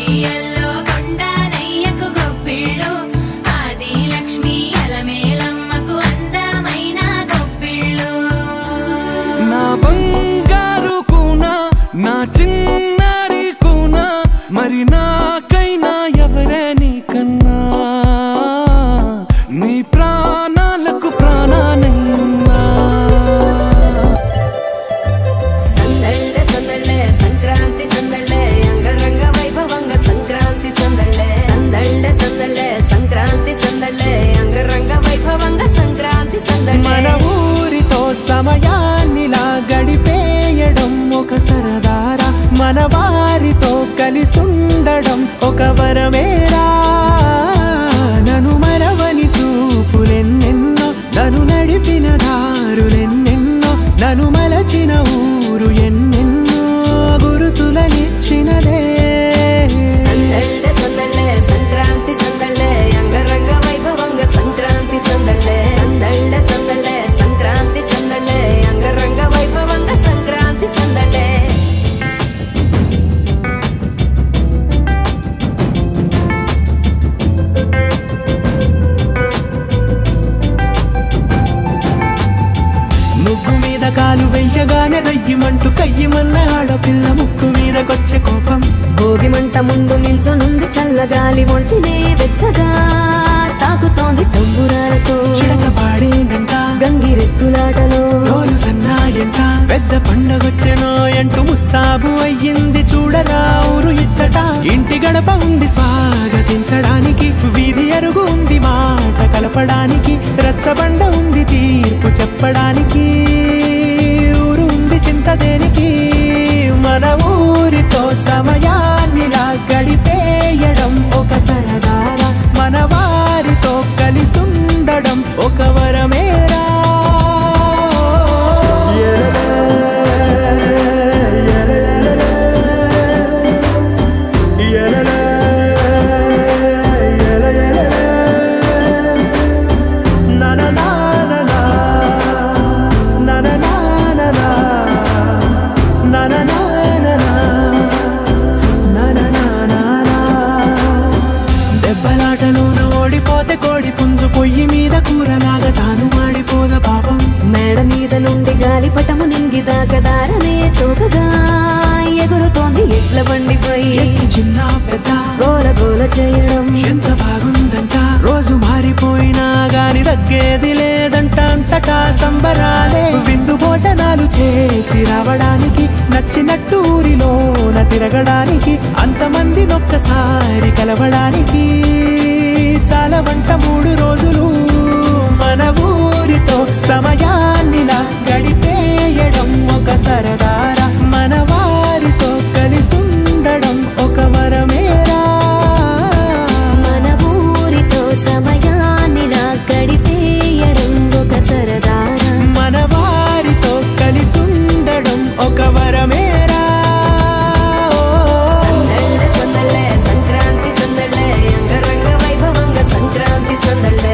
ఉయ్యల్లో కొండనయ్యకు గొప్పిళ్ళు ఆది లక్ష్మి అలమేలమ్మకు అందమైన గొప్పిళ్ళు నా బంగారు కూనా నా చిన్నారి కూనా మరి నాకైనా ఎవరే నీకన్నా నీ ప్రాణాలకు ప్రాణానై ఉన్నా సందళ్ళే సందళ్ళే సంక్రాంతి సందళ్ళే అంగరంగ వైభవంగ సంక్రాంతి సందళ్ళే సందళ్ళే సందళ్ళే సంక్రాంతి సందళ్ళే అంగరంగ వైభవంగ సంక్రాంతి సందళ్ళే మన ఊరితో సమయాన్నిలా గడిపేయడం ఒక సరదారా మన వారితో కలిసుండడం ఒక వరమేరా నన్ను మరవని చూపులెన్నెన్నో నన్ను నడిపిన దారులెన్నెన్నో నన్ను మలచిన ఊరు ఎన్నెన్నో గురుతులనిచ్చినదే సందళ్ళే సందళ్ళే సంక్రాంతి సందళ్ళే అంగరంగ వైభవంగ సంక్రాంతి సందళ్ళే సందళ్ళే సందళ్ళే సంక్రాంతి సందళ్ళే అంగరంగ వైభవంగ సంక్రాంతి సందళ్ళే ముగ్గు మీద కాలు వెయ్యగానే రయ్యమంటూ కయ్యమన్న ఆడపిల్ల ముక్కు మీదకొచ్చే కోపం భోగి మంట ముందు నిల్చొనుంది చల్లగాలి ఒంటినే వెచ్చగా తాకుతోంది తంబురాలతో చిడక పాడేందంట గంగిరెద్దులాటలో రోజు సన్నాయంట పెద్ద పండగొచ్చెనో అంటూ ముస్తాబు అయ్యింది చూడరా ఊరు ఇచ్చట ఇంటి గడప ఉంది స్వాగతించడానికి వీధి అరుగు ఉంది మాట కలపడానికి రచ్చబండ ఉంది తీర్పు చెప్పడానికి ఊరు ఉంది చింత దేనికి మన ఊరితో సమయాన్నిలా గడిపేయడం ఒక సరదారా మన వారితో కలిసుండడం ఒక వరమేరా దెబ్బలాటలోన ఓడిపోతే కోడి పుంజు పొయ్యి మీద కూరలాగా తాను మాడిపోద పాపం మేడ మీద నుండి గాలిపటము నింగి దాకదారనే తోకగా ఎగురుతోంది ఎడ్ల బండిపై చిన్న పెద్ద గోల గోల చేయడం ఎంత బాగుందంట రోజు మారిపోయినా గాని తగ్గేది లేదంట అంతటా సంబరాలే విందు భోజనాలు చేసి రావడానికి నచ్చినట్టు ఊరిలోన తిరగడానికి అంతమంది ఒక్కసారి కలవడానికి చాలా వంట 3 రోజులు మన ఊరితో సమయాన్నిలా గడిపేయడం ఒక సరదారా మన వారితో కలిసుండడం ఒక వరమేరా మన ఊరితో సమయాన్నిలా గడిపేయడం ఒక సరదారా మన వారితో కలిసుండడం ఒక వరమేరా సందళ్ళే సందళ్ళే సంక్రాంతి సందళ్ళే అంగరంగ వైభవంగ సంక్రాంతి సందళ్ళే